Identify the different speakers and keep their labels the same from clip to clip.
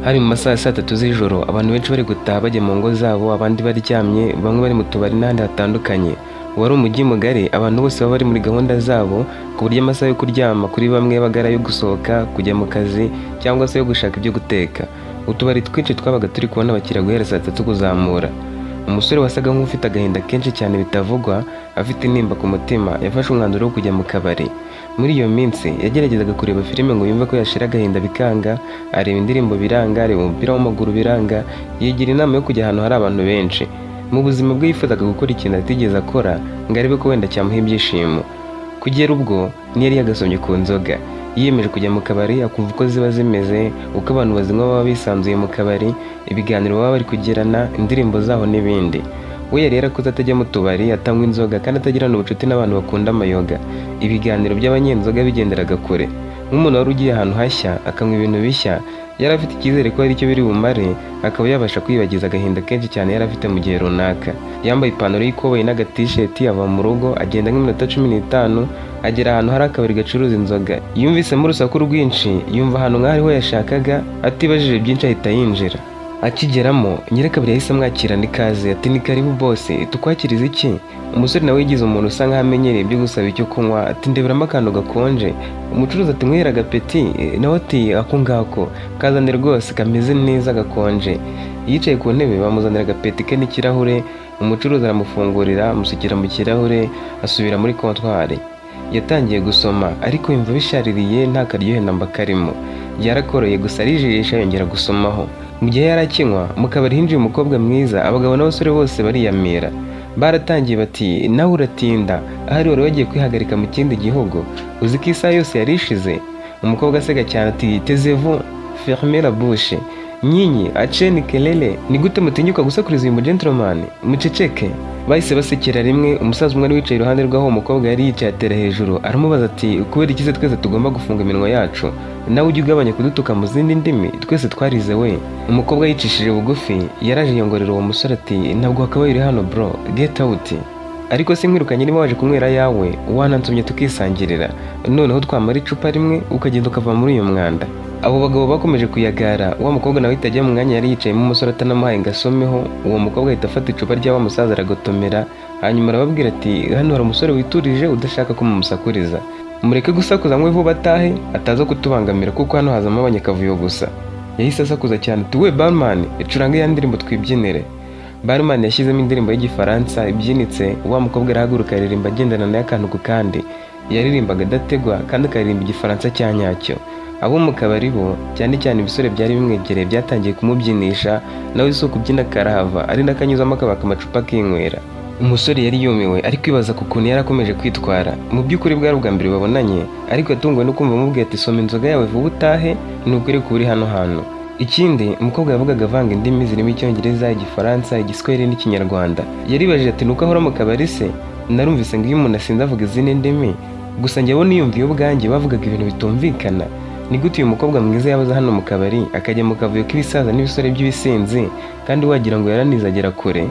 Speaker 1: Hari mu masaha ya saa tatu z'ijoro abantu benshi bari gutaha bajya mu ngo zabo, abandi baryamye, bamwe bari mu tubari n'ahandi hatandukanye. Wari umujyi mugari, abantu bose baba bari muri gahunda zabo, ku buryo amasaha yo kuryama kuri bamwe yabaga yo gusohoka, kujya mu kazi cyangwa se yo gushaka ibyo guteka. Utubari twinshi twabaga turi kubona abakiriya guhera saa tatu kuzamura. Umusore wasaga nk'ufite agahinda kenshi cyane bitavugwa, afite intimba ku mutima, yafashe umwanzuro wo kujya mu kabari. Muri iyo minsi yageragezaga kureba filime ngo yumve ko yashira agahinda bikanga, areba indirimbo biranga, areba umupira w'amaguru biranga, yigira inama yo kujya ahantu hari abantu benshi. Mu buzima bwe yifuzaga gukora ikintu atigeze akora ngo arebe ko wenda cyamuha ibyishimo. Kugera ubwo ntiyari yagasomye ku nzoga, yiyemeje kujya mu kabari akumva uko ziba zimeze, uko abantu bazinywa baba bisanzuye mu kabari, ibiganiro baba bari kugirana, indirimbo zaho n'ibindi. We yari yarakuze atajya mu tubari, atanywa inzoga kandi atagirana ubucuti n'abantu bakunda amayoga. Ibiganiro by'abanyenzoga bigenderaga kure. Nk'umuntu wari ugiye ahantu hashya akanywa ibintu bishya, yari afite icyizere ko hari icyo biri bumare, akaba yabasha kwibagiza agahinda kenshi cyane yari afite mu gihe runaka. Yambaye ipantaro y'ikoboyi n'agatisheti, ava mu rugo agenda nk'iminota 15, agera ahantu hari akabari gacuruza inzoga. Yumvisemo urusaku rwinshi, yumva ahantu nk'aho ariho yashakaga, atibajije byinshi ahita yinjira. Akigeramo nyirakabari yahise amwakirana ikaze, ati ni karibu bose, tukwakiriza iki? Umusore nawe yigize umuntu usa nk'aho amenyereye ibyo gusaba icyo kunywa, ati ndeberamo akantu gakonje. Umucuruzi ati nywera agapeti, nawe ati ako ngako kazane rwose kameze neza gakonje. Yicaye ku ntebe bamuzanira agapeti ke n'ikirahure, umucuruzi aramufungurira, amusukira mu kirahure, asubira muri kontwari. Yatangiye gusoma ariko yumva bishaririye, nta karyohe namba karimo. Yarakoroye gusa arijijisha yongera gusomaho. Mu gihe yarakinywa mu kabari hinjiye umukobwa mwiza, abagabo n'abasore bose bariyamira. Baratangiye bati nawe uratinda, ahari wari wagiye kwihagarika mu kindi gihugu, uzi ko isaha yose yari ishize? Umukobwa aseka cyane ati taisez-vous, fermez la bouche. Nyinyi acheni kelele, ni gute mutinyuka gusakuriza uyu mugentleman? Muceceke. Bahise basekera rimwe. Umusaza umwe wicaye iruhande rw'aho umukobwa yari yicaye atera hejuru, aramubaza ati kubera iki se twese tugomba gufunga iminwa yacu? Nawe ujye ugabanya kudutuka mu zindi ndimi, twese twarize we. Umukobwa yicishije bugufi, yaraje yongorera uwo musore ati ntabwo wakabaye uri hano bro, get out. Ariko sinkwirukanye niba waje kunywera yawe, wanansomye tukisangirira, noneho twamara icupa rimwe ukagenda ukava muri uyu mwanda. Abo bagabo bakomeje kuyagara, wa mukobwa nawe itajya mu mwanya yari yicayemo umusore atanamuhaye ngo asomeho. Uwo mukobwa ahita afata icupa rya wa musaza aragotomera, hanyuma arababwira ati hano hari umusore witurije udashaka ko mumusakuriza, mureke gusakuza ngo vuba atahe ataza kutubangamira kuko hano hazamo abanyakavuyo gusa. Yahise asakuza cyane ati we barman, icuranga ya ndirimbo twibyinire. Barman yashyizemo indirimbo y'igifaransa ibyinitse, wa mukobwa arahaguruka aririmba agendana nayo akantu ku kandi. Yaririmbaga adategwa kandi akaririmba igifaransa cya nyacyo. Abo mu kabari bo cyane cyane ibisore byari bimwegereye byatangiye kumubyinisha, nawe isi kubyina karahava ari nakanyuzamo akabaka amacupa kinywera. Umusore yari yumiwe ari kwibaza ku kuntu yarakomeje kwitwara. Mu by'ukuri bwari ubwa mbere babonanye, ariko yatunguwe no kumva amubwiye ati soma inzoga yawe vuba utahe, nukuri kuri hano hantu. Ikindi umukobwa yavugaga avanga indimi zirimo Icyongereza, Igifaransa, Igiswahili n'Ikinyarwanda. Yaribajije ati nuko ahora mu kabari se? Narumvise ngo iyo umuntu asinze avuga izindi ndimi, gusa njyewe niyumviye ubwanjye bavugaga ibintu bitumvikana. Ni gute uyu mukobwa mwiza yabaza hano mu kabari akajya mu kavuyo k'ibisaza n'ibisore by'ibisinzi kandi wagira ngo yaranizagera kure?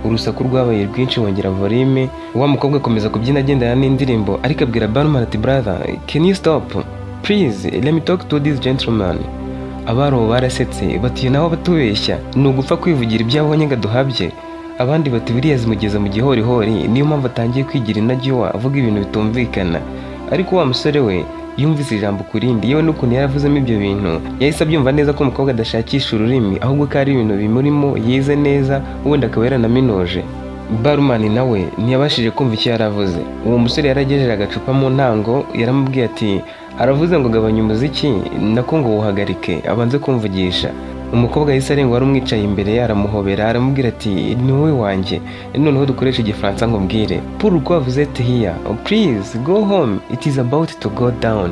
Speaker 1: Urusaku rwabaye rwinshi wongera volume. Wa mukobwa akomeza kubyina agendana n'indirimbo ariko abwira barman ati brother, can you stop please, let me talk to this gentleman. Abaro barasetse bati naho batubeshya, ni ugupfa kwivugira ibyabonye ngo duhabye. Abandi bati biriya zimugeza mu gihorihori, niyo mpamvu atangiye kwigira inajyiwa avuga ibintu bitumvikana. Ariko wa musore we yumvise ijambo kurindi, yewe n'ukuntu yaravuzemo ibyo bintu yahise abyumva neza ko umukobwa adashakisha ururimi, ahubwo ko ari ibintu bimurimo yize neza, wenda akaba yaranaminoje. Barman nawe ntiyabashije kumva icyo yaravuze. Uwo musore yaragejeje agacupa mu ntango, yaramubwiye ati aravuze ngo gabanya umuziki nako ngo wuhagarike abanze kumvugisha. Umukobwa yahise arenga wari umwicaye imbere yaramuhobera, aramubwira ati ni wowe wanjye, noneho dukoresha igifaransa nkubwire. Pourquoi vous êtes here? Please go home, it is about to go down.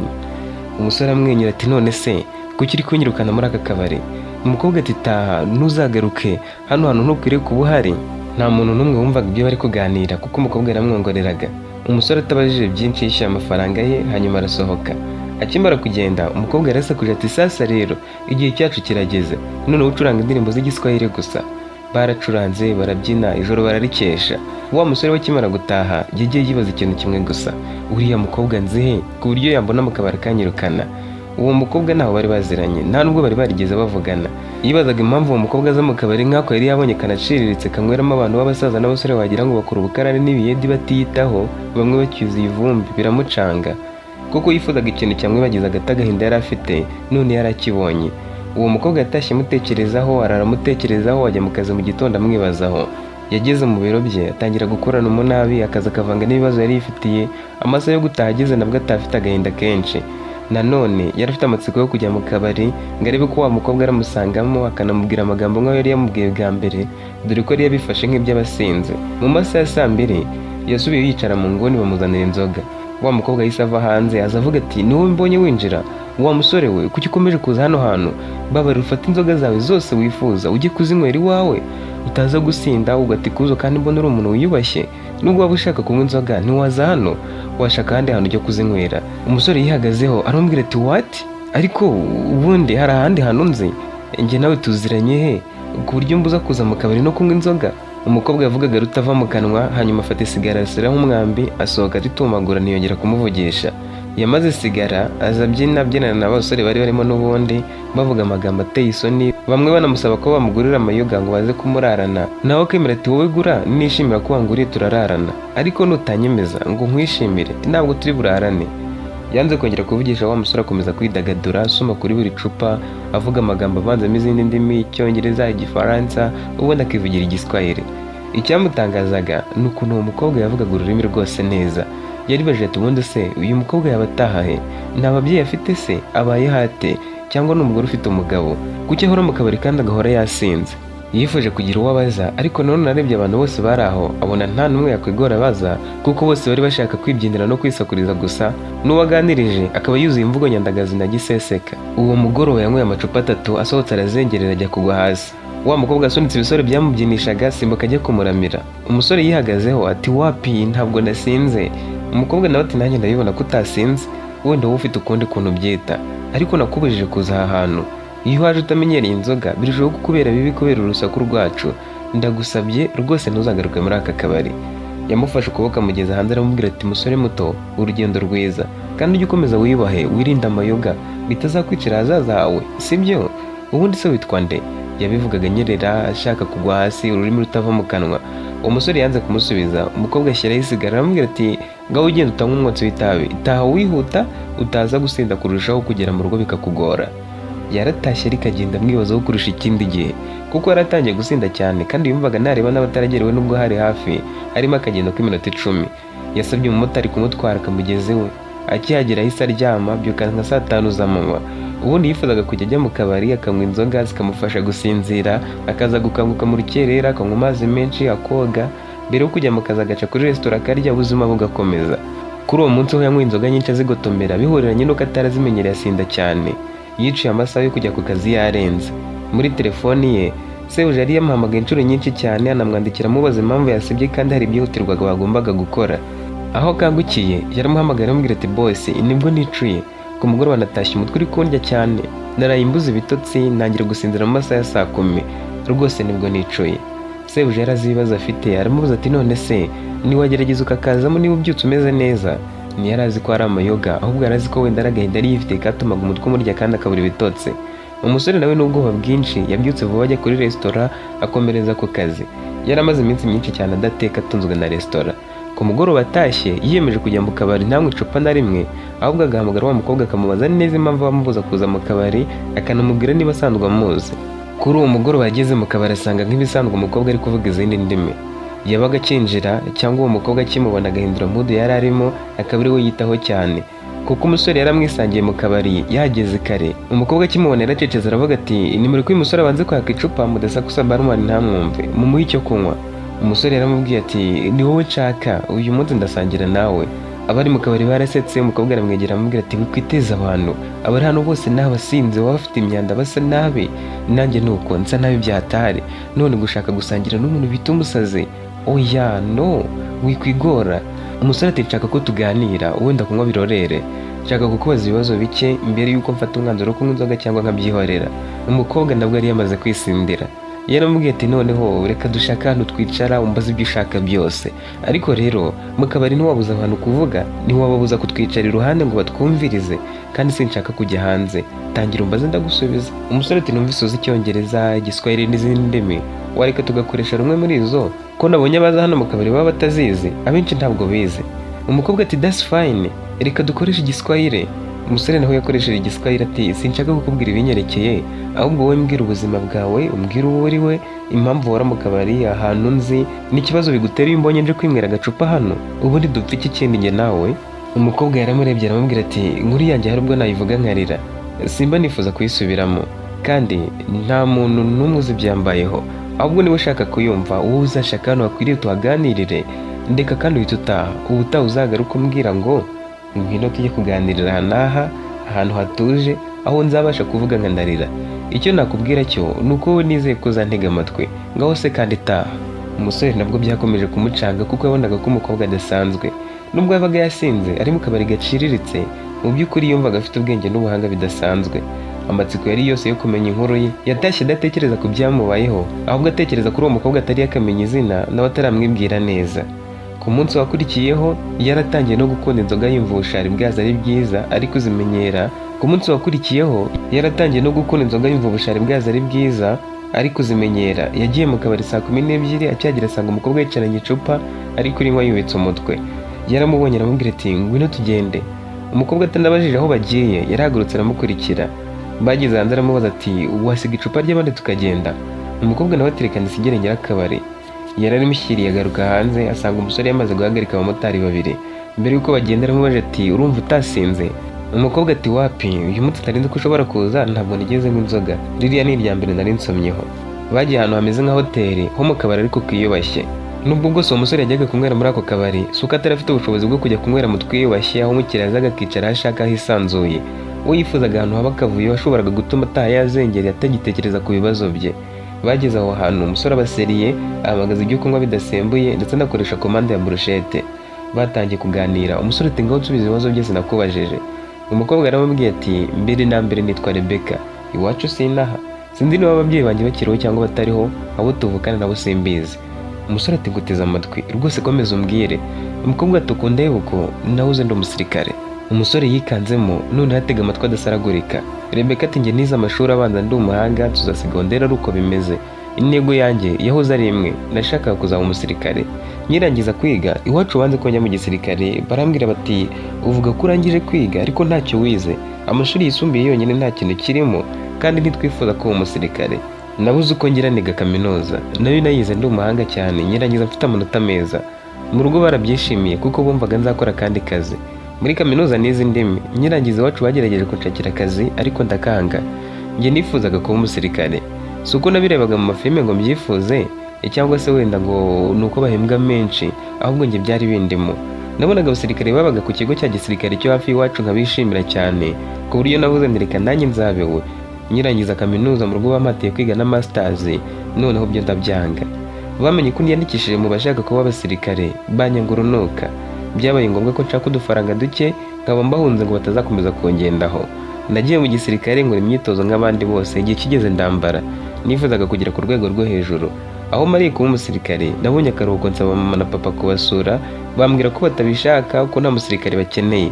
Speaker 1: Umusore amwenyura ati none se kuki uri kunyirukana muri aka kabari? Umukobwa ati taha ntuzagaruke, hano hantu ntukwiriye kuba uhari. Nta muntu n'umwe wumvaga ibyo bari kuganira kuko umukobwa yaramwongoreraga. Umusore atabajije byinshi yishyuye amafaranga ye hanyuma arasohoka. Akimara kugenda umukobwa yarasakuje ati sasa rero igihe cyacu kirageze, noneho ucuranga indirimbo z'igiswahili gusa. Baracuranze barabyina ijoro bararikesha. Wa musore we akimara gutaha yagiye yibaza ikintu kimwe gusa, uriya mukobwa nzihe ku buryo yambona mu kabari kanyirukana. Uwo mukobwa ntaho bari baziranye, nta nubwo bari barigeze bavugana. Yibazaga impamvu uwo mukobwa aza mu kabari nk'ako yari yabonye kanaciriritse kanyweramo abantu b'abasaza n'abasore wagira ngo bakora ubukarani n'ibiyedi batiyitaho, bamwe bacyuzuye ivumbi biramucanga, kuko yifuzaga ikintu cyamwibagiza agahinda yari afite, none yari akibonye. Uwo mukobwa yatashye amutekerezaho, aramutekerezaho, ajya mu kazi mu gitondo amwibazaho. Yageze mu biro bye atangira gukorana umunabi, akaza akavanga n'ibibazo yari yifitiye. Amasaha yo gutaha ageze nabwo atafite agahinda kenshi. Nanone yari afite amatsiko yo kujya mu kabari ngo arebe ko wa mukobwa aramusangamo, akanamubwira amagambo nk'ayo yari yamubwiye bwa mbere, dore ko yari yabifashe nk'iby'abasinzi. Mu masaha ya saa 2 yasubiye yicara mu nguni bamuzanira inzoga. Wa mukobwa yahise ava hanze aza avuga ati ni wowe mbonye winjira? Wa musore we, kuki ukomeje kuza hano hantu? Babarira ufate inzoga zawe zose wifuza ujye kuzinywera iwawe, utaza gusinda ugatikuzo, kandi mbona uri umuntu wiyubashye. Nubwo waba ushaka kunywa inzoga ntiwaza hano, washaka ahandi hantu ujya kuzinywera. Umusore yihagazeho aramubwira ati what? Ariko ubundi hari ahandi hantu nzi, njye nawe tuziranye he ku buryo mbuza kuza mu kabari no kunywa inzoga? Umukobwa yavugaga rutava mu kanwa, hanyuma afata isigara ashyiraho umwambi, asohoka atitumagura ntiyongera kumuvugisha. Yamaze sigara aza abyinana n'abasore bari barimo n'ubundi, bavuga amagambo ateye isoni, bamwe banamusaba ko bamugurira amayoga ngo baze kumurarana. Nawe akemera ati wowe gura, nishimira ko wanguriye turararana, ariko nutanyemeza ngo nkwishimire ntabwo turi burarane. Yanze kongera kuvugisha wa musore, akomeza kwidagadura asoma kuri buri cupa, avuga amagambo avanzemo izindi ndimi, Icyongereza, Igifaransa, ubundi akivugira Igiswahili. Icyamutangazaga ni ukuntu uwo mukobwa yavugaga ururimi rwose neza. Yaribajije ati ubundi se uyu mukobwa yaba ataha he? Nta babyeyi afite se? Abaye hate? Cyangwa ni umugore ufite umugabo? Kuki ahora mu kabari kandi agahora yasinze? Yifuje kugira uwo abaza, ariko none arebye abantu bose bari aho abona nta n'umwe yakwigora abaza, kuko bose bari bashaka kwibyinira no kwisakuriza gusa. N'uwaganirije akaba yuzuye imvugo nyandagazi na giseseka. Uwo mugoroba yanyweye amacupa 3, asohotse arazengerera ajya kugwa hasi. Wa mukobwa asunitse ibisore byamubyinishaga, simbuka ajya kumuramira. Umusore yihagazeho ati wapi, ntabwo nasinze. Umukobwa nawe ati nanjye ndabibona ko utasinze, wenda wowe ufite ukundi kuntu byita, ariko nakubujije kuza aha hantu. Iyo waje utamenyereye inzoga birushaho kukubera bibi kubera urusaku rwacu. Ndagusabye rwose ntuzagaruke muri aka kabari. Yamufashe ukuboko amugeza hanze aramubwira ati musore muto, urugendo rwiza, kandi ujye ukomeza wiyubahe, wirinde amayoga bitazakwicira ahazaza hawe, sibyo? Ubundi se witwa nde? Yabivugaga anyerera ashaka kugwa hasi, ururimi rutava mu kanwa. Uwo musore yanze kumusubiza. Umukobwa ashyiraho isigara aramubwira ati ngaho ugenda utanywa umwotsi w'itabi, itaha wihuta utaza gusinda kurushaho kugera mu rugo bikakugora. Yaratashye ariko agenda amwibazaho kurusha ikindi gihe, kuko yaratangiye gusinda cyane kandi yumvaga nareba n'abataragerewe nubwo hari hafi harimo akagendo k'iminota 10. Yasabye umumotari kumutwara akamugeza iwe. Akihagera ahise aryama, byuka nka saa 5 z'amanywa. Ubundi yifuzaga kujya ajya mu kabari akanywa inzoga zikamufasha gusinzira, akaza gukanguka mu rukerera, akanywa amazi menshi, akoga, mbere yo kujya mu kazi agaca kuri resitora akarya, ubuzima bugakomeza. Kuri uwo munsi ho yanywa inzoga nyinshi azigotomera, bihuriranye nuko atarazimenyereye asinda cyane. Yiciye amasaha yo kujya ku kazi yarenze. Muri telefoni ye sebuja yari yamuhamagaye inshuro nyinshi cyane, anamwandikira amubaza impamvu yasibye kandi hari ibyihutirwaga bagombaga gukora. Aho kangukiye yaramuhamagaye aramubwira ati boss, nibwo nicuye, ku mugoroba natashye umutwe uri kundya cyane, naraye imbuze ibitotsi, ntangira gusinzira mu masaha ya saa 10, rwose nibwo nicuye. Sebuja yarazi ibibazo afite, aramubaza ati none se niwagerageza ukakazamo niba ubyutse umeze neza? Ntiyarazi ko ari amayoga, ahubwo yarazi ko wenda aragahinda yari yifite katumaga umutwe umurya kandi akabura ibitotsi. Umusore nawe n'ubwoba bwinshi yabyutse vuba ajya kuri resitora akomereza ku kazi. Yaramaze iminsi myinshi cyane adateka atunzwe na resitora. Ku mugoroba atashye yiyemeje kujya mu kabari ntanywe icupa na rimwe, ahubwo agahamagara wa mukobwa akamubaza neza impamvu bamubuza kuza mu kabari, akanamubwira niba asanzwe amuzi. Kuri uwo mugoroba yageze mu kabari asanga nk'ibisanzwe umukobwa ari kuvuga izindi ndimi. Yabaga akinjira cyangwa uwo mukobwa akimubona agahindura mood yari arimo, akaba ari we yitaho cyane, kuko umusore yaramwisangiye mu kabari yahageze kare. Umukobwa akimubona yaracecetse aravuga ati ni muri ko uyu musore abanze kwaka icupa, mudasakusa barman ntamwumve, mumuhe icyo kunywa. Umusore yaramubwiye ati ni wowe nshaka, uyu munsi ndasangira nawe. Abari mu kabari barasetse. Umukobwa aramwegera amubwira ati wikwiteza abantu, abari hano bose n'abasinze, baba bafite imyanda basa nabi, nanjye nuko nsa nabi byatari, none gushaka gusangira n'umuntu bita umusazi? Oya no, wikwigora. Umusore ati nshaka ko tuganira, wenda kunywa birorere, nshaka kukubaza ibibazo bike mbere yuko mfata umwanzuro wo kunywa inzoga cyangwa nkabyihorera. Umukobwa nabwo yari yamaze kwisindira. yaramubwiye ati noneho reka dushaka ahantu twicara umbaze ibyo ushaka byose, ariko rero mu kabari ntiwabuza abantu kuvuga, ntiwababuza kutwicara iruhande ngo batwumvirize, kandi sinshaka kujya hanze, tangira umbaze ndagusubiza. Umusore ati numvise uzi icyongereza, igiswahili n'izindi ndimi, wareka tugakoresha rumwe muri izo, ko nabonye abaza hano mu kabari baba batazizi, abenshi ntabwo bize. Umukobwa ati that's fine, reka dukoreshe igiswahili. Umusore nawe yakoresheje igiswahili ati sinshaka kukubwira ibinyerekeye, ahubwo wowe mbwira ubuzima bwawe, umbwira uwo uri we, impamvu wara mu kabari, ahantu nzi, n'ikibazo bigutera iyo umbonye nje kwinywera agacupa hano, ubundi dupfa iki kindi njye nawe. Umukobwa yaramurebye aramubwira ati inkuru yanjye hari ubwo nayivuga nkarira, simba nifuza kuyisubiramo, kandi nta muntu n'umwe uzi ibyambayeho, ahubwo niba ushaka kuyumva wowe uzashaka hano hakwiriye tuhaganirire, ndeka kandi uhita utaha, ubutaha uzagaruka umbwira ngo ngwino tujye kuganirira aha n'aha, ahantu hatuje, aho nzabasha kuvuga nkanarira. Icyo nakubwira cyo ni uko wowe nizeye ko uzantega amatwi, ngaho se kandi taha. Umusore nabwo byakomeje kumucanga kuko yabonaga ko umukobwa adasanzwe, nubwo yabaga yasinze ari mu kabari gaciriritse, mu by'ukuri yumvaga afite ubwenge n'ubuhanga bidasanzwe. Amatsiko yari yose yo kumenya inkuru ye, yatashye adatekereza ku byamubayeho, ahubwo atekereza kuri uwo mukobwa atari yakamenya izina nawe ataramwibwira neza. Ku munsi wakurikiyeho yaratangiye no gukunda inzoga yumva ubushari bwazo ari bwiza ari kuzimenyera. Ku munsi wakurikiyeho yaratangiye no gukunda inzoga yumva ubushari bwazo ari bwiza ari kuzimenyera. Yagiye mu kabari saa 12 acyagera asanga umukobwa yicaranye icupa ari kurinywa yubitse umutwe. Yaramubonye aramubwira ati ngwino tugende. Umukobwa atanabajije aho bagiye yarahagurutse aramukurikira. Bageze hanze aramubaza ati wasiga icupa ry'abandi tukagenda? Umukobwa nawe aterekana isigere nyirakabari. Yararimushyiriye agaruka hanze asanga umusore yamaze guhagarika abamotari babiri. Mbere yuko bagenda aramubaje ati urumva utasinze? Umukobwa ati wapi, uyu munsi utarinze ko ushobora kuza, ntabwo nigeze nk'inzoga, ririya ni irya mbere nari nsomyeho. Bagiye ahantu hameze nka hoteli ho mu kabari ariko kwiyubashye. Nubwo bwose uwo musore yajyaga kunywera muri ako kabari, suko atarafite ubushobozi bwo kujya kunywera mu twiyubashye aho umukiriya azaga akicara aho ashaka hisanzuye. We yifuzaga ahantu haba akavuyo washoboraga gutuma ataha yazengera atagitekereza ku bibazo bye. Bageze aho hantu umusore abaseriye ahamagaza ibyo kunywa bidasembuye ndetse anakoresha komande ya brushette. Batangiye kuganira, umusore ati ngaho nsubiza ibibazo byose nakubajije. Umukobwa yaramubwiye ati mbere na mbere nitwa Rebecca, iwacu sinaha, sinzi niba ababyeyi banjye bakiriho cyangwa batariho, abo tuvukana nabo simbizi. Umusore ati nguteze amatwi rwose komeza umbwire. Umukobwa ati ukunda yuko nahoze ndi umusirikare. Umusore yikanzemo none atega amatwi adasaragurika. Rebecca ati njye nize amashuri abanza ndi umuhanga tuza segonderi ari uko bimeze. Intego yanjye yahoze ari imwe, nashakaga kuzaba umusirikare. Nyirangiza kwiga iwacu banze ko njya mu gisirikare, barambwira bati uvuga ko urangije kwiga ariko ntacyo wize, amashuri yisumbuye yonyine nta kintu kirimo, kandi ntitwifuza ko uba umusirikare. Nabuze uko ngira niga kaminuza, nayo nayize ndi umuhanga cyane, nyirangiza mfite amanota meza. Mu rugo barabyishimiye kuko bumvaga nzakora kandi kazi. Muri kaminuza nize indimi, nyirangiza iwacu bagerageje kunshakira akazi ariko ndakanga. Njye nifuzaga kuba umusirikare, suko nabirebaga mu mafilime ngo mbyifuze, cyangwa se wenda ngo nuko bahembwa menshi, ahubwo njye byari bindimo. Nabonaga abasirikare babaga ku kigo cya gisirikare cyo hafi iwacu nkabishimira cyane, ku buryo navuze ndireka nanjye nzabewe. Nyirangiza kaminuza mu rugo bampatiye kwiga na masters, noneho byo ndabyanga. Bamenye ko niyandikishije mu bashaka kuba abasirikare, banyanga urunuka. Byabaye ngombwa ko nshaka udufaranga duke nkaba mbahunze ngo batazakomeza kungendaho. Nagiye mu gisirikare nkora imyitozo nk'abandi bose, igihe kigeze ndambara. Nifuzaga kugera ku rwego rwo hejuru. Aho mariye kuba umusirikare nabonye akaruhuko nsaba mama na papa kubasura, bambwira ko batabishaka ko nta musirikare bakeneye.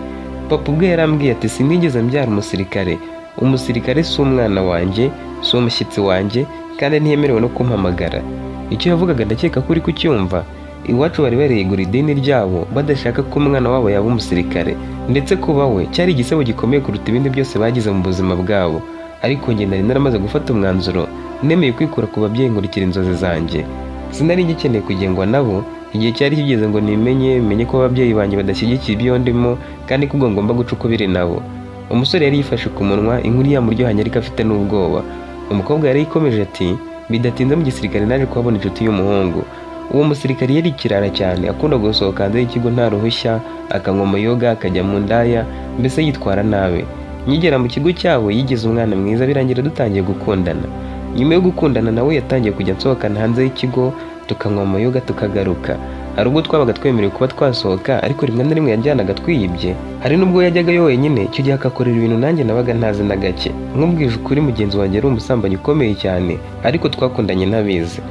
Speaker 1: Papa ubwe yarambwiye ati sinigeze mbyara umusirikare, umusirikare si umwana wanjye, si umushyitsi wanjye, kandi ntiyemerewe no kumpamagara. Icyo yavugaga ndakeka ko uri kucyumva. Iwacu bari barigura idini ryabo badashaka ko umwana wabo yaba umusirikare, ndetse kuba we cyari igisebo gikomeye kuruta ibindi byose bagize mu buzima bwabo. Ariko njye nari naramaze gufata umwanzuro, nemeye kwikura ku babyeyi nkurikira inzozi zanjye. Sinari ngikeneye kugengwa nabo, igihe cyari kigeze ngo menye ko ababyeyi banjye badashyigikiye ibyo ndimo, kandi ko ngomba guca ukubiri nabo. Umusore yari yifashe ku munwa, inkuru yamuryohanye ariko afite n'ubwoba. Umukobwa yari ikomeje ati bidatinze mu gisirikare naje kuhabona inshuti y'umuhungu. Uwo musirikare yari ikirara cyane, akunda gusohoka hanze y'ikigo nta ruhushya, akanywa amayoga, akajya mu ndaya, mbese yitwara nabi. Nkigera mu kigo cyabo yigize umwana mwiza, birangira dutangiye gukundana. Nyuma yo gukundana nawe yatangiye kujya nsohokana hanze y'ikigo tukanywa amayoga tukagaruka. Hari ubwo twabaga twemerewe kuba twasohoka ariko rimwe na rimwe yajyanaga twiyibye. Hari n'ubwo yajyagayo wenyine, icyo gihe akakorera ibintu nanjye nabaga ntazi na gake. Nkubwije ukuri mugenzi wanjye ari umusambanyi ukomeye cyane ariko twakundanye ntabizi.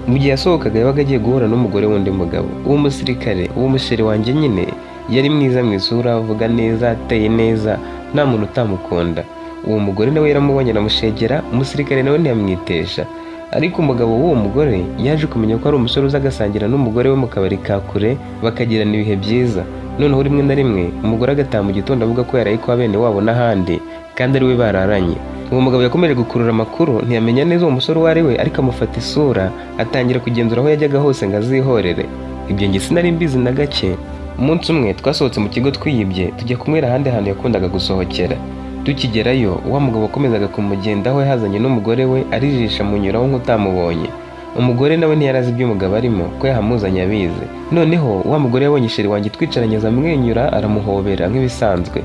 Speaker 1: Mu gihe yasohokaga yabaga agiye guhura n'umugore w'undi mugabo. Uwo musirikare, uwo musheri wanjye nyine yari mwiza mu isura, avuga neza, ateye neza, nta muntu utamukunda. Uwo mugore nawe yaramubonye aramushegera, umusirikare nawe ntiyamwitesha. Ariko umugabo w'uwo mugore yaje kumenya ko ari umusore uza agasangira n'umugore we mu kabari ka kure bakagirana ibihe byiza. Noneho rimwe na rimwe umugore agataha mu gitondo avuga ko yaraye kwa bene wabo n'ahandi kandi ari we bararanye. Uwo mugabo yakomeje gukurura amakuru, ntiyamenya neza uwo musore uwo ari we, ariko amufata isura atangira kugenzura aho yajyaga hose ngo azihorere. Ibyo njye sinari mbizi na gake. Umunsi umwe twasohotse mu kigo twiyibye tujya kunywera ahandi hantu yakundaga gusohokera. Tukigerayo wa mugabo wakomezaga kumugendaho yazanye n'umugore we arijisha munyuraho nk'utamubonye. Umugore nawe ntiyarazi ibyo umugabo arimo ko yahamuzanye abizi. Noneho wa mugore yabonye sheri wanjye twicaranye amwenyura aramuhobera nk'ibisanzwe.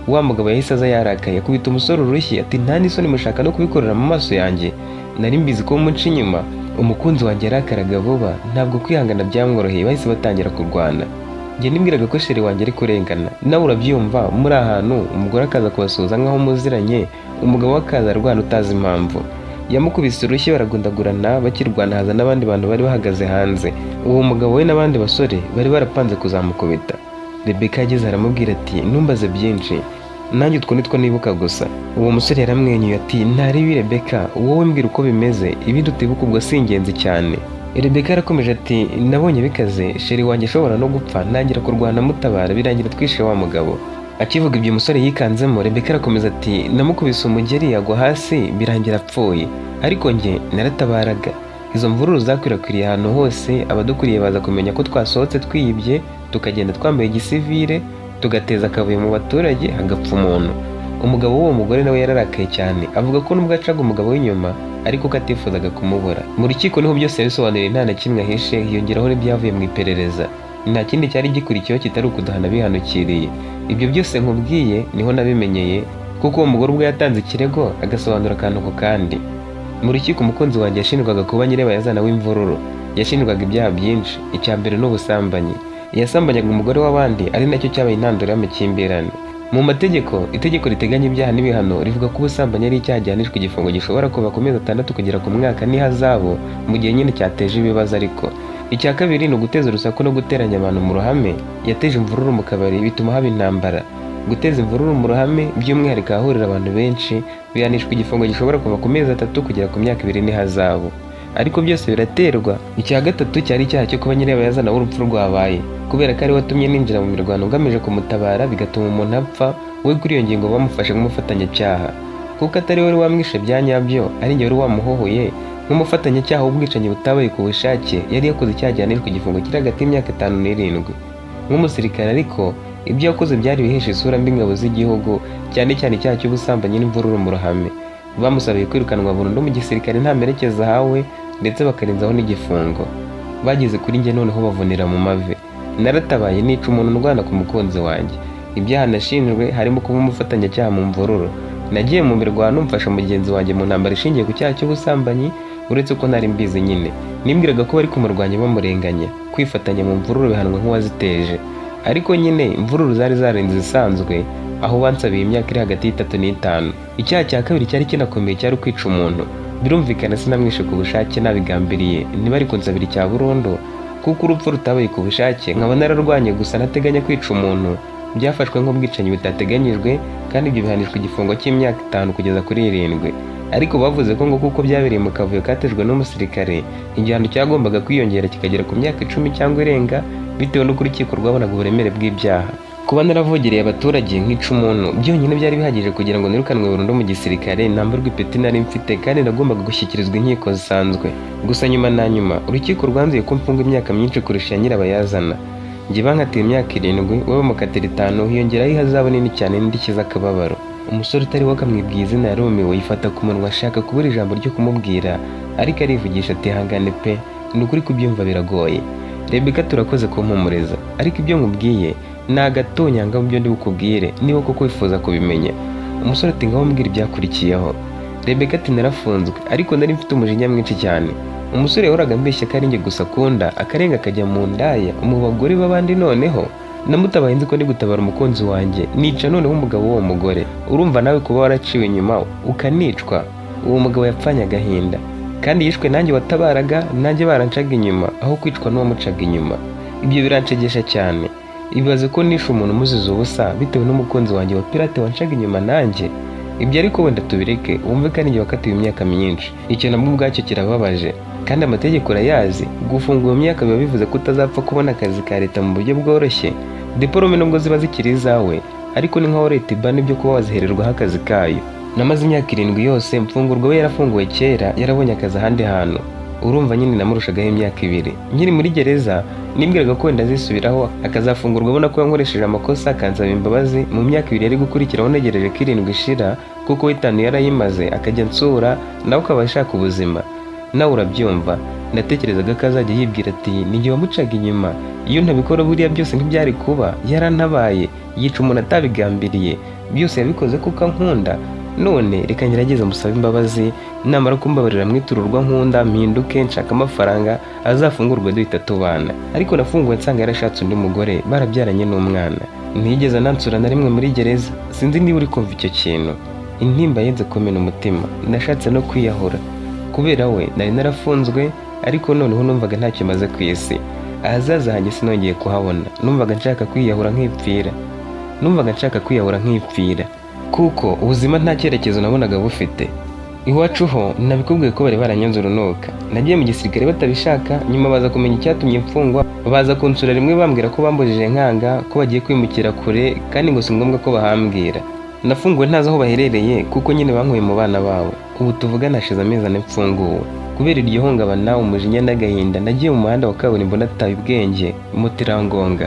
Speaker 1: Wa mugabo yahise aza yarakaye akubita umusore urushyi ati nta n'isoni mushaka no kubikorera mu maso yanjye. Nari mbizi ko muca inyuma. Umukunzi wanjye yarakaraga vuba, ntabwo kwihangana byamworoheye, bahise batangira kurwana. Njye nibwiraga ko sheri wanjye ari kurengana. Nawe urabyumva, muri ahantu umugore akaza kubasuhuza nk'aho muziranye, umugabo we akaza arwana utazi impamvu. Yamukubise urushyi baragundagurana, bakirwana haza n'abandi bantu bari bahagaze hanze. Uwo mugabo we n'abandi basore bari barapanze kuzamukubita. Rebeka yageze aramubwira ati ntumbaze byinshi, nanjye utwo nitwo nibuka gusa. Uwo musore yaramwenyuye ati ntaribi Rebeka, wowe mbwira uko bimeze, ibindi utibuka ubwo si ingenzi cyane. Rebeka yarakomeje ati nabonye bikaze, sheri wanjye ashobora no gupfa, ntangira kurwana mutabara birangira twishe wa mugabo. Akivuga ibyo umusore yikanzemo, Rebeka arakomeza ati namukubise umugeri agwa hasi birangira apfuye, ariko njye naratabaraga. Izo mvururu zakwirakwiriye ahantu hose, abadukuriye baza kumenya ko twasohotse twiyibye tukagenda twambaye igisivile tugateza akavuyo mu baturage hagapfa umuntu. Umugabo w'uwo mugore nawe yararakaye cyane, avuga ko nubwo acaga umugabo w'inyuma ariko ko atifuzaga kumubura. Mu rukiko niho byose yabisobanuriye, nta na kimwe ahishe, hiyongeraho n'ibyavuye mu iperereza. Nta kindi cyari gikurikiyeho kitari ukuduhana bihanukiriye. Ibyo byose nkubwiye niho nabimenyeye, kuko uwo mugore ubwo yatanze ikirego agasobanura akantu ku kandi. Mu rukiko umukunzi wanjye yashinjwaga kuba nyirabayazana w'imvururu. Yashinjwaga ibyaha byinshi. Icya mbere ni ubusambanyi. Yasambanyaga umugore w'abandi, ari nacyo cyabaye intandaro y'amakimbirane. Mu mategeko, itegeko riteganya ibyaha n'ibihano rivuga ko ubusambanyi ari icyaha gihanishwa igifungo gishobora kuva ku mezi 6 kugera ku mwaka n'ihazabu mu gihe nyine cyateje ibibazo. Ariko icya kabiri ni uguteza urusaku no guteranya abantu mu ruhame. Yateje imvururu mu kabari bituma haba intambara. Guteza imvururu mu ruhame by'umwihariko ahahurira abantu benshi bihanishwa igifungo gishobora kuva ku mezi 3 kugera ku myaka 2 n'ihazabu. Ariko byose biraterwa. Icya gatatu cyari icyaha cyo kuba nyirabayazana w'urupfu rwabaye, kubera ko ari watumye ninjira mu mirwano ugamije kumutabara bigatuma umuntu apfa. We kuri iyo ngingo bamufashe nk'umufatanyacyaha, kuko atari we wamwishe bya nyabyo, ari njye wari wamuhohoye. Nk'umufatanyacyaha w'ubwicanyi butabaye ku bushake, yari yakoze icyaha gihanishwa igifungo kiri hagati y'imyaka 5 n'7. Nk'umusirikare ariko ibyo yakoze byari bihesha isura mbi ingabo z'igihugu, cyane cyane icyaha cy'ubusambanyi n'imvururu mu ruhame. Bamusabiye kwirukanwa burundu mu gisirikare nta merekeza ahawe, ndetse bakarenzaho n'igifungo. Bageze kuri njye noneho bavunira mu mave. Naratabaye nica umuntu ndwana ku mukunzi wanjye. Ibyaha nashinjwe harimo kuba umufatanyacyaha mu mvururu. Nagiye mu mirwano mfasha mugenzi wanjye mu ntambara ishingiye ku cyaha cy'ubusambanyi, uretse ko nari mbizi nyine. Nimbwiraga ko bari kumurwanya bamurenganya. Kwifatanya mu mvururu bihanwa nk'uwaziteje. Ariko nyine imvururu zari zarenze zisanzwe, aho bansabiye imyaka iri hagati y'3 n'5. Icyaha cya kabiri cyari kinakomeye cyari kwica umuntu. Birumvikana sinamwishe ku bushake nabigambiriye, ntibari kunsabira icya burundu, kuko urupfu rutabaye ku bushake, nkaba nararwanye gusa nateganya kwica umuntu. Byafashwe nk'ubwicanyi butateganyijwe, kandi ibyo bihanishwa igifungo cy'imyaka 5 kugeza kuri 7. Ariko bavuze ko ngo kuko byabereye mu kavuyo katejwe n'umusirikare, igihano cyagombaga kwiyongera kikagera ku myaka 10 cyangwa irenga, bitewe n'uko urukiko rwabonaga uburemere bw'ibyaha. Kuba naravugereye abaturage nk'ica umuntu byonyine byari bihagije kugira ngo nirukanwe burundu mu gisirikare, nambarwe ipeti nari mfite, kandi nagombaga gushyikirizwa inkiko zisanzwe. Gusa nyuma na nyuma urukiko rwanzuye ko mfunga imyaka myinshi kurusha nyirabayazana. Njye bankatiye imyaka 7, wowe mukatira 5, hiyongeraho ihazabu nini cyane n'indishyi z'akababaro. Umusore utari wakamwibwiye izina yarumiwe, yifata ku munwa ashaka kubura ijambo ryo kumubwira, ariko arivugisha ati hangane pe, ni ukuri kubyumva biragoye. Rebeka turakoze kumpumuriza, ariko ibyo nkubwiye ni agatonyanga mu byo ndi bukubwire niba koko wifuza kubimenya. Umusore ati ngaho mbwira ibyakurikiyeho. Rebeka ati narafunzwe ariko nari mfite umujinya mwinshi cyane. Umusore yahoraga ambeshya ko ari njye gusa akunda akarenga akajya mu ndaya mu bagore b'abandi, noneho namutabaye nzi ko ndi gutabara umukunzi wanjye nica noneho umugabo w'uwo mugore. Urumva nawe kuba waraciwe inyuma ukanicwa? Uwo mugabo yapfanye agahinda kandi yishwe nanjye watabaraga, nanjye barancaga inyuma aho kwicwa n'uwamucaga inyuma. Ibyo birancegesha cyane. Ibaze ko nishe umuntu umuziza ubusa bitewe n'umukunzi wanjye wa pirate wancaga inyuma nanjye. Ibyo ariko wenda tubireke, wumve ko ari njye wakatiwe imyaka myinshi. Icyo nabwo ubwacyo kirababaje kandi amategeko urayazi. Gufungwa imyaka biba bivuze ko utazapfa kubona akazi ka leta mu buryo bworoshye. Diporome nubwo ziba zikiri izawe ariko ni nkaho leta ibana ibyo kuba wazihererwaho akazi kayo. Namaze imyaka 7 yose mfungurwa, we yarafunguwe kera yarabonye akazi ahandi hantu. Urumva nyine namurushagaho imyaka 2 nkiri muri gereza. Nimbwiraga ko wenda azisubiraho akazafungurwa abona ko yankoresheje amakosa akansaba imbabazi. Mu myaka 2 yari gukurikiraho ntegereje ko 7 ishira kuko 5 yarayimaze akajya nsura nawe ukaba ashaka ubuzima. Nawe urabyumva. Natekerezaga ko azajya yibwira ati ninjye wamucaga inyuma, iyo ntabikora buriya byose ntibyari kuba. Yarantabaye, yica umuntu atabigambiriye, byose yabikoze kuko ankunda. None reka ngerageze musabe imbabazi, namara kumbabarira mwitururwa nkunda mpinduke nshaka amafaranga azafungurwe duhita tubana. Ariko nafunguwe nsanga yarashatse undi mugore, barabyaranye n'umwana. Ntiyigeze anansura na rimwe muri gereza. Sinzi niba uri kumva icyo kintu. Intimba yenze kumena umutima. Nashatse no kwiyahura kubera we. Nari narafunzwe ariko noneho numvaga ntacyo maze ku isi. Ahazaza hanjye sinongeye kuhabona. Numvaga nshaka kwiyahura nkipfira kuko ubuzima nta cyerekezo nabonaga bufite. Iwacu ho nabikubwiye ko bari baranyanze urunuka. Nagiye mu gisirikare batabishaka, nyuma baza kumenya icyatumye mfungwa, baza kunsura rimwe bambwira ko bambujije nkanga, ko bagiye kwimukira kure kandi ngo si ngombwa ko bahambwira. Nafunguwe ntazi aho baherereye kuko nyine bankuye mu bana babo. Ubu tuvuga nashize amezi 4 mfunguwe. Kubera iryo hungabana, umujinya n'agahinda, nagiye mu muhanda wa kaburimbo nataye ubwenge, moto irangonga.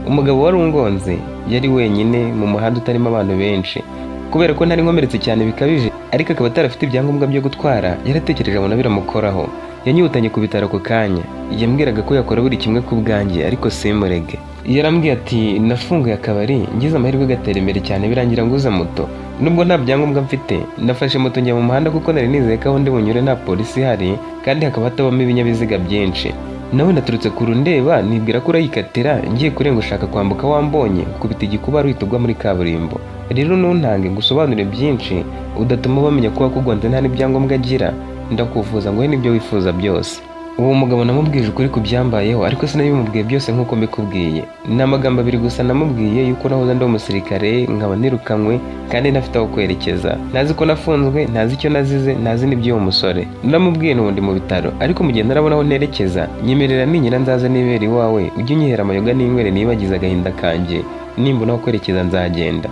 Speaker 1: Umugabo wari ungonze yari wenyine mu muhanda utarimo abantu benshi. Kubera ko ntari nkomeretse cyane bikabije ariko akaba atarafite ibyangombwa byo gutwara, yaratekereje abona biramukoraho. Yanyihutanye ku bitaro ako kanya. Yambwiraga ko yakora buri kimwe ku bwanjye ariko simurege. Yarambwiye ati nafunguye akabari, ngize amahirwe gatera imbere cyane birangira nguza moto. Nubwo nta byangombwa mfite, nafashe moto njya mu muhanda kuko nari nizeye ko aho ndi bunyure nta polisi ihari kandi hakaba hatabamo ibinyabiziga byinshi. Nawe naturutse ku rundeba nibwira ko urayikatira, ngiye kurenga ushaka kwambuka wambonye ukubita igikuba ruhita ugwa muri kaburimbo. Rero ntuntange ngusobanure byinshi udatuma bamenya ko wakugonze nta n'ibyangombwa agira. Ndakuvuza ngo nibyo wifuza byose. Uwo mugabo namubwije ukuri ku byambayeho ariko sinabimubwiye byose nk'uko mbikubwiye. Ni amagambo 2 gusa namubwiye yuko nahoze ndi umusirikare nkaba nirukanywe kandi ntafite aho kwerekeza. Ntazi ko nafunzwe, ntazi icyo nazize, ntazi n'iby'uwo musore. Namubwiye n'ubundi mu bitaro ariko mu gihe ntarabona aho nerekeza, nyemerera ninyina nzaza nibera iwawe, ujye unyihera amayoga n'inywere nibagize agahinda kanjye, nimbona aho kwerekeza nzagenda.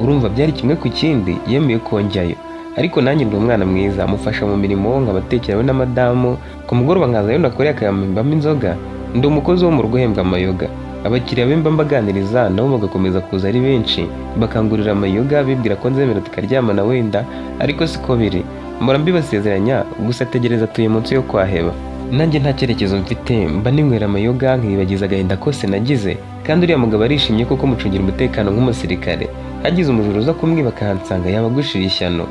Speaker 1: Urumva byari kimwe ku kindi, yemeye ko njyayo. Ariko nanjye ndi umwana mwiza, mufasha mu mirimo nkabatekera we na madamu, ku mugoroba nkazayo nakoreye akayambamo inzoga. Ndi umukozi wo mu rugo uhembwa amayoga. Abakiriya be mba mbaganiriza nabo bagakomeza kuza ari benshi, bakangurira amayoga bibwira ko nzemera tukaryamana wenda, ariko siko biri. Mpora mbibasezeranya, gusa tegereza tuye munsi yo kwaheba. Nanjye nta cyerekezo mfite, mba ninywera amayoga nkibagiza agahinda kose nagize. Kandi uriya mugabo arishimye kuko mucungira umutekano nk'umusirikare. Hagize umujura uza kumwiba akahansanga yaba agushira ishyano.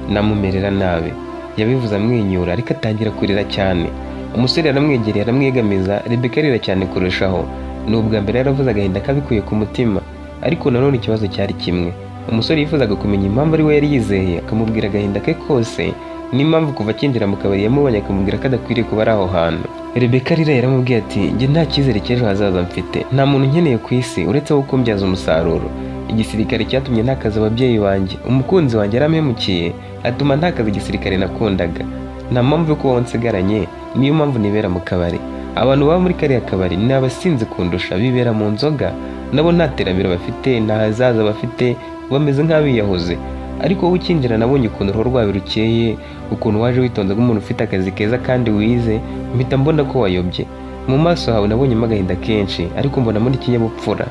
Speaker 1: Namumerera nabi. Yabivuze amwenyura ariko atangira kurira cyane. Umusore yaramwegereye aramwegamiza. Rebeka arira cyane kurushaho. N'ubwa mbere yaravuze agahinda kabikuye ku mutima, ariko nanone ikibazo cyari kimwe. Umusore yifuzaga kumenya impamvu ari we yari yizeye, akamubwira agahinda ke kose n'impamvu kuva akinjira mu kabari yamubonye akamubwira ko adakwiriye kuba ari aho hantu. Rebeka arira yaramubwiye ati njye nta cyizere cy'ejo hazaza mfite, nta muntu nkeneye ku isi uretse wo kumbyaza umusaruro. Igisirikare cyatumye ntakaza ababyeyi banjye, umukunzi wanjye yarampemukiye atuma ntakaza igisirikare nakundaga. Nta mpamvu yo kuba nsigaranye, niyo mpamvu nibera mu kabari. Abantu baba muri kariya kabari ni abasinzi kundusha, bibera mu nzoga, nabo nta terambere bafite, nta hazaza bafite, bameze nk'abiyahuze. Ariko wowe ukinjira nabonye ukuntu uruhu rwawe rukeye, ukuntu waje witonze nk'umuntu ufite akazi keza kandi wize, mpita mbona ko wayobye. Mu maso hawe nabonyemo agahinda kenshi, ariko mbonamo n'ikinyabupfura.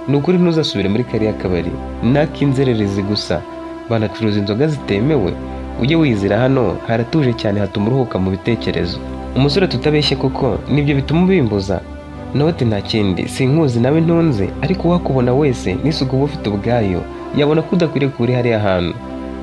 Speaker 1: Ni ukuri ntuzasubire muri kariya kabari, n'ak'inzererezi gusa, banacuruza inzoga zitemewe. Ujye wizira hano, haratuje cyane hatuma uruhuka mu bitekerezo. Umusore tutabeshye koko, nibyo bituma ubimbuza. Note nta kindi, sinkuzi nawe ntunze, ariko wakubona wese n'isuku uba ufite ubwayo, yabona ko udakwiriye kuba uri hariya hantu.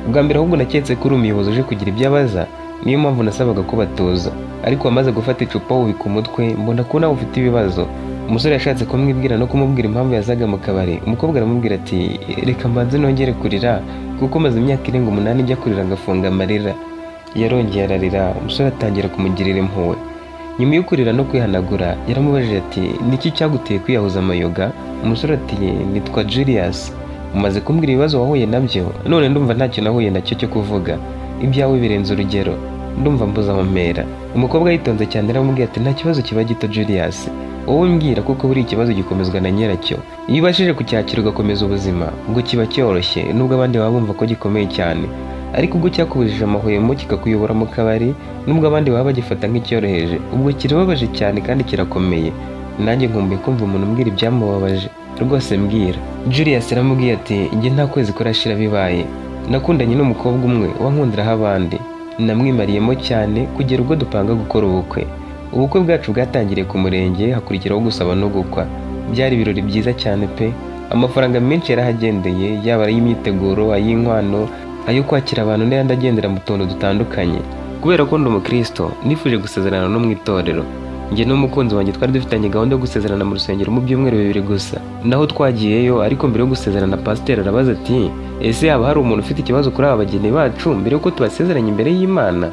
Speaker 1: Ubwa mbere ahubwo naketse ko uri umuyobozi uje kugira ibyo abaza, niyo mpamvu nasabaga ko batuza, ariko wamaze gufata icupa wubika umutwe mbona ko nawe ufite ibibazo. Umusore yashatse kumwibwira no kumubwira impamvu yazaga mu kabari. Umukobwa aramubwira ati reka mbanze nongere kurira kuko maze imyaka irenga 8 njya kurira ngafunga amarira. Yarongeye ararira, umusore atangira kumugirira impuhwe. Nyuma yo kurira no kwihanagura yaramubajije ati niki cyaguteye kwiyahuza amayoga? Umusore ati nitwa Julius. Umaze kumbwira ibibazo wahuye nabyo, none ndumva ntacyo nahuye nacyo cyo kuvuga. Ibyawe birenze urugero, ndumva mbuza aho mpera. Umukobwa yitonze cyane aramubwira ati nta kibazo kiba gito Julius, wowe mbwira kuko buri ikibazo gikomezwa na nyiracyo. Iyo ubashije kucyakira ugakomeza ubuzima ubwo kiba cyoroshye, nubwo abandi baba bumva ko gikomeye cyane. Ariko ubwo cyakubujije amahwemo kikakuyobora mu kabari, nubwo abandi baba bagifata nk'icyoroheje, ubwo kirababaje cyane kandi kirakomeye. Nanjye nkumbuye kumva umuntu umbwira ibyamubabaje, rwose mbwira. Julius aramubwiye ati njye nta kwezi kurashira bibaye, nakundanye n'umukobwa umwe wankundiraho abandi, namwimariyemo cyane kugera ubwo dupanga gukora ubukwe. Ubukwe bwacu bwatangiriye ku murenge, hakurikiraho gusaba no gukwa. Byari ibirori byiza cyane pe, amafaranga menshi yarahagendeye, yaba ay'imyiteguro, ay'inkwano, ayo kwakira abantu n'ayandi agendera mu tuntu dutandukanye. Kubera ko ndi umukristo nifuje gusezerana no mu itorero. Njye n'umukunzi wanjye twari dufitanye gahunda yo gusezerana mu rusengero mu byumweru 2 gusa. Naho twagiyeyo, ariko mbere yo gusezerana pasiteri arabaza ati ese haba hari umuntu ufite ikibazo kuri aba bageni bacu mbere yuko tubasezeranya imbere y'Imana?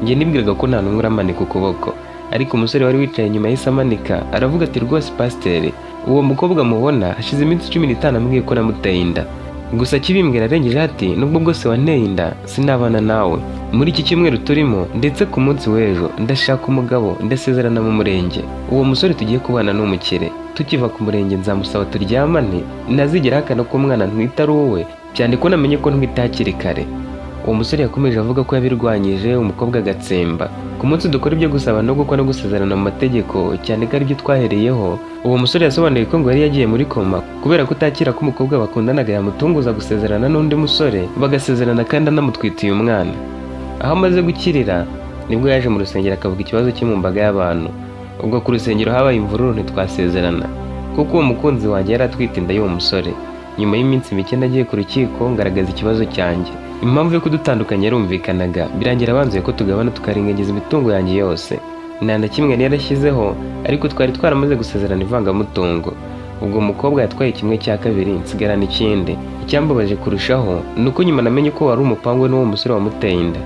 Speaker 1: Njye nibwiraga ko nta numwe uramanika ukuboko, ariko umusore wari wicaye inyuma yahise amanika aravuga ati rwose pasiteri, uwo mukobwa mubona hashize iminsi 15 ambwiye ko namuteye inda. Gusa kibimbwira arengeje ati nubwo bwose wanteye inda sinabana nawe. Muri iki cyumweru turimo ndetse ku munsi w'ejo ndashaka umugabo, ndasezerana mu murenge. Uwo musore tugiye kubana n'umukire, tukiva ku murenge nzamusaba turyamane, ntazigera ahakana ko umwana ntwita ari uwe, cyane ko namenye ko ntwita hakiri kare. Uwo musore yakomeje avuga ko yabirwanyije, umukobwa agatsemba. Ku munsi dukora ibyo gusaba no gukwa no gusezerana mu mategeko, cyane ko aribyo twahereyeho, uwo musore yasobanuye ko ngo yari yagiye muri koma kubera kutakira ko umukobwa bakundanaga yamutunguza gusezerana n'undi musore, bagasezerana kandi anamutwitiye umwana. Aho amaze gukirira nibwo yaje mu rusengero akavuga ikibazo cye mu mbaga y'abantu. Ubwo ku rusengero habaye imvururu ntitwasezerana kuko uwo mukunzi wanjye yari atwite inda y'uwo musore. Nyuma y'iminsi mike nagiye ku rukiko ngaragaza ikibazo cyanjye. Impamvu yo kudutandukanya yarumvikanaga, birangira banzuye ko tugabana tukaringagiza imitungo yanjye yose. Nta na kimwe yari yarashyizeho, ariko twari twaramaze gusezerana ivangamutungo. Ubwo umukobwa yatwaye 1/2 nsigarana ikindi. Icyambabaje kurushaho nuko nyuma namenye ko wari umupango n'uwo musore wamuteye inda.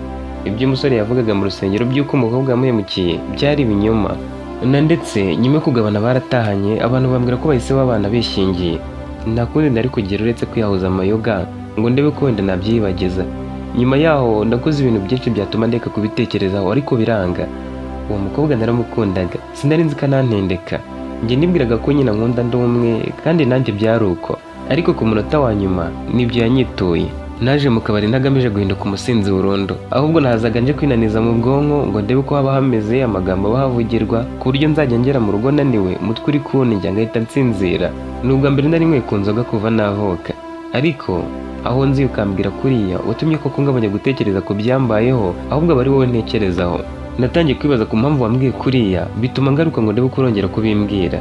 Speaker 1: Ibyo umusore yavugaga mu rusengero by'uko umukobwa yamuhemukiye byari ibinyoma. Na ndetse nyuma yo kugabana baratahanye, abantu bambwira ko bahise babana bishingiye. Nta kundi nari kugira uretse kwiyahuza amayoga ngo ndebe ko wenda nabyibagiza. Nyuma yaho nakoze ibintu byinshi byatuma ndeka kubitekerezaho, ariko biranga. Uwo mukobwa naramukundaga, sinari nzi ko anantendeka. Njye nibwiraga ko nyina nkunda ndi umwe, kandi nanjye byari uko. Ariko ku munota wa nyuma nibyo yanyituye. Naje mu kabari ntagamije guhinduka umusinzi burundu, ahubwo nahazaga nje kwinaniza mu bwonko ngo ndebe ko haba hameze, amagambo bahavugirwa, ku buryo nzajya ngera mu rugo naniwe, umutwe uri kunjya ngahita nsinzira. Nubwo mbere nari nkwiye ku nzoga kuva navuka, ariko aho nzi ukambwira kuriya watumye koko ngabanya gutekereza ku byambayeho, ahubwo aba ari wowe ntekerezaho. Natangiye kwibaza ku mpamvu wambwiye kuriya, bituma ngaruka ngo ndebe kurongera kubimbwira.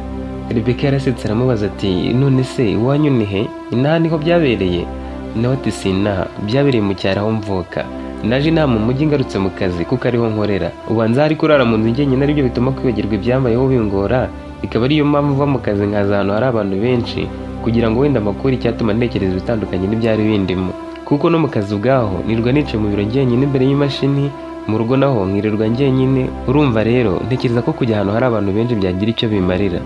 Speaker 1: Rebecca yarasetse aramubaza ati none se iwanyu ni he? Inaha niho byabereye? Nawe ati sinaha, byabereye mu cyaro aho mvuka. Naje inaha mu mujyi ngarutse mu kazi kuko ariho nkorera. Ubanza hari kurara mu nzu njyenyine aribyo bituma kwibagirwa ibyambayeho bingora, ikaba ariyo mpamvu uva mu kazi nkaza ahantu hari abantu benshi kugira ngo wenda amakuru icyatuma ntekereza bitandukanye n'ibyari bindimo. Kuko no mu kazi ubwaho nirwa nicaye mu biro njyenyine imbere y'imashini, mu rugo naho nkirirwa njyenyine. Urumva rero ntekereza ko kujya ahantu hari abantu benshi byagira icyo bimarira.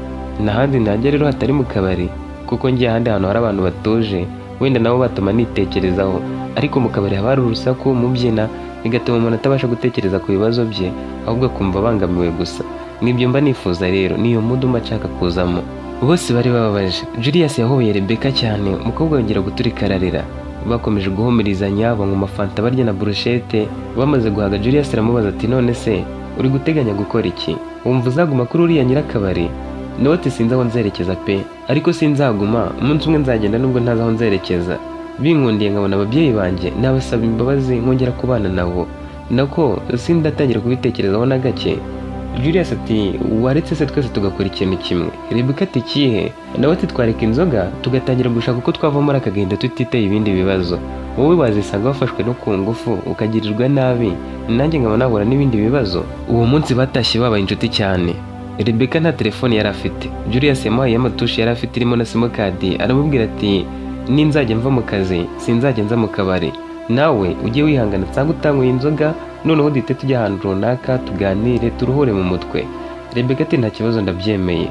Speaker 1: N'ahandi najya rero hatari mu kabari, kuko ngiye ahandi hantu hari abantu batuje wenda nabo batuma nitekerezaho, ariko mu kabari haba hari urusaku, mubyina, bigatuma umuntu atabasha gutekereza ku bibazo bye, ahubwo akumva abangamiwe gusa. Nibyo mba nifuza rero, niyo mudu mba nshaka kuzamo. Bose bari bababaje. Julius yahoye Rebecca cyane, umukobwa yongera guturika ararira. Bakomeje guhumurizanya, banywa amafanta barya na brushette. Bamaze guhaga Julius aramubaza ati none se uri guteganya gukora iki? Wumva uzaguma kuri uriya nyirakabari? Nawe ati sinzi aho nzerekeza pe, ariko sinzaguma, umunsi umwe nzagenda nubwo ntazi aho nzerekeza. Binkundiye nkabona ababyeyi banjye nabasaba imbabazi nkongera kubana nabo, nako sindatangira kubitekerezaho na gake. Julius ati waretse se twese tugakora ikintu kimwe. Rebecca ati kihe? Nawe ati twareka inzoga tugatangira gushaka uko twava muri aka gahinda tutiteye ibindi bibazo. Wowe wazisanga wafashwe no ku ngufu ukagirirwa nabi, nanjye nkaba nahura n'ibindi bibazo. Uwo munsi batashye babaye inshuti cyane. Rebecca nta telefone yari afite. Julius yamuhaye amatushi yari afite irimo na simukadi, aramubwira ati ninzajya mva mu kazi sinzajya nza mu kabari, nawe ujye wihangana cyangwa utanyweye inzoga, noneho duhite tujya ahantu runaka tuganire turuhure mu mutwe. Rebecca ati nta kibazo ndabyemeye.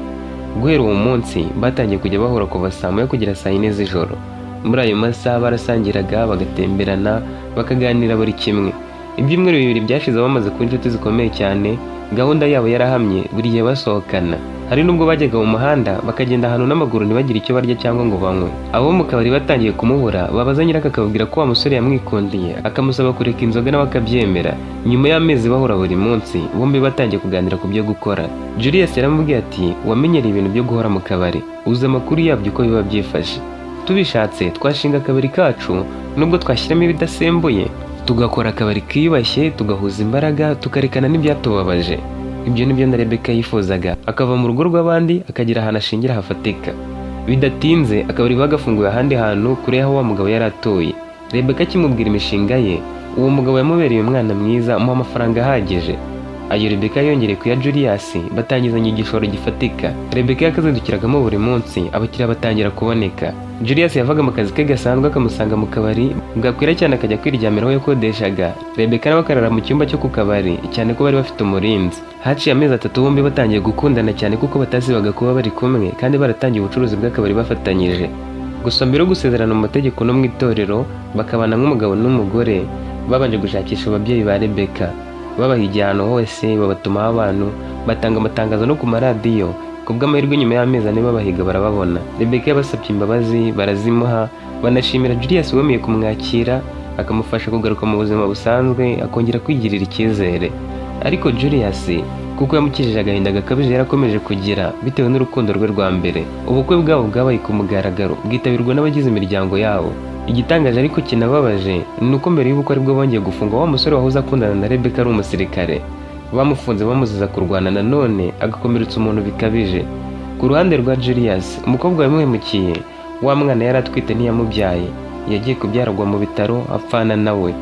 Speaker 1: Guhera uwo munsi batangiye kujya bahura kuva saa moya kugera saa yine z'ijoro. Muri ayo masaha barasangiraga, bagatemberana, bakaganira buri kimwe. Ibyumweru bibiri byashize bamaze kuba inshuti zikomeye cyane, gahunda yabo yarahamye, buri gihe basohokana. Hari nubwo bajyaga mu muhanda bakagenda ahantu n'amaguru ntibagire icyo barya cyangwa ngo banywe. Abo mu kabari batangiye kumubura, babaza nyiraka akababwira ko wa musore yamwikundiye, akamusaba kureka inzoga nawe akabyemera. Nyuma y'amezi bahura buri munsi, bombi batangiye kuganira ku byo gukora. Julius yaramubwiye ati wamenyereye ibintu byo guhora mu kabari, uzi amakuru yabyo uko biba byifashe. Tubishatse twashinga akabari kacu, nubwo twashyiramo ibidasembuye, tugakora akabari kiyubashye, tugahuza imbaraga, tukarekana n'ibyatubabaje. Ibyo nibyo na Rebecca yifuzaga, akava mu rugo rw'abandi akagira ahantu ashingira hafatika. Bidatinze akabari bagafunguye ahandi hantu kure y'aho wa mugabo yari atuye. Rebecca akimubwira imishinga ye, uwo mugabo yamubereye umwana mwiza, amuha amafaranga ahagije. Ayo Rebecca yongereye ku ya Julius, batangizanye igishoro gifatika. Rebecca yakazindukiragamo buri munsi, abakiriya batangira kuboneka. Julius yavaga mu kazi ke gasanzwe akamusanga mu kabari, bwakwira cyane akajya kwiryamira aho yakodeshaga. Rebecca nawe akarara mu cyumba cyo ku kabari, cyane ko bari bafite umurinzi. Haciye amezi 3 bombi batangiye gukundana cyane kuko batazibaga kuba bari kumwe kandi baratangiye ubucuruzi bw'akabari bafatanyije. Gusa mbere yo gusezerana mu mategeko no mu itorero, bakabana nk'umugabo n'umugore, babanje gushakisha ababyeyi ba Rebecca. Babahigiye ahantu hose, babatumaho abantu, batanga amatangazo no ku maradiyo. Kubw'amahirwe nyuma y'amezi 4 babahiga barababona. Rebecca yabasabye imbabazi, barazimuha, banashimira Julius wemeye kumwakira, akamufasha kugaruka mu buzima busanzwe, akongera kwigirira icyizere. Ariko Julius kuko yamukijije agahinda gakabije yarakomeje kugira bitewe n'urukundo rwe rwa mbere. Ubukwe bwabo bwabaye ku mugaragaro, bwitabirwa n'abagize imiryango yabo. Igitangaje ariko kinababaje ni uko mbere y'ubukwe aribwo bongeye gufunga wa musore wahoze akundana na Rebecca ari umusirikare. Bamufunze bamuziza kurwana nanone, agakomeretsa umuntu bikabije. Ku ruhande rwa Julius, umukobwa wamuhemukiye, wa mwana yari atwite ntiyamubyaye, yagiye kubyaragwa mu bitaro apfana nawe.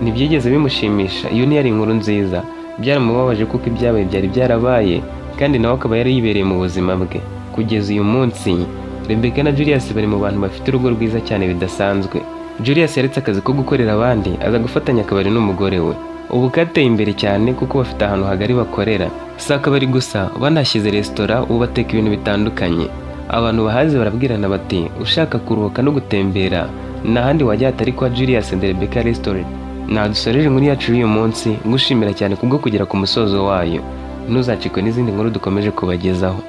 Speaker 1: Ntibyigeze bimushimisha, iyo ni yari inkuru nziza. Byaramubabaje kuko ibyabaye byari byarabaye, kandi nawe akaba yari yibereye mu buzima bwe. Kugeza uyu munsi, Rebecca na Julius bari mu bantu bafite urugo rwiza cyane bidasanzwe. Julius yaretse akazi ko gukorera abandi, aza gufatanya akabari n'umugore we. Ubu kateye imbere cyane kuko bafite ahantu hagari bakorera. Si akabari gusa, banashyize resitora, ubu bateka ibintu bitandukanye. Abantu bahazi barabwirana bati ushaka kuruhuka no gutembera, n'ahandi wajya hatari kwa Julius and Rebecca Restaurant. Nadusoreje muri yacu y'uyu munsi, ngushimira cyane kubwo kugera ku musozo wayo. Ntuzacikwe n'izindi nkuru dukomeje kubagezaho.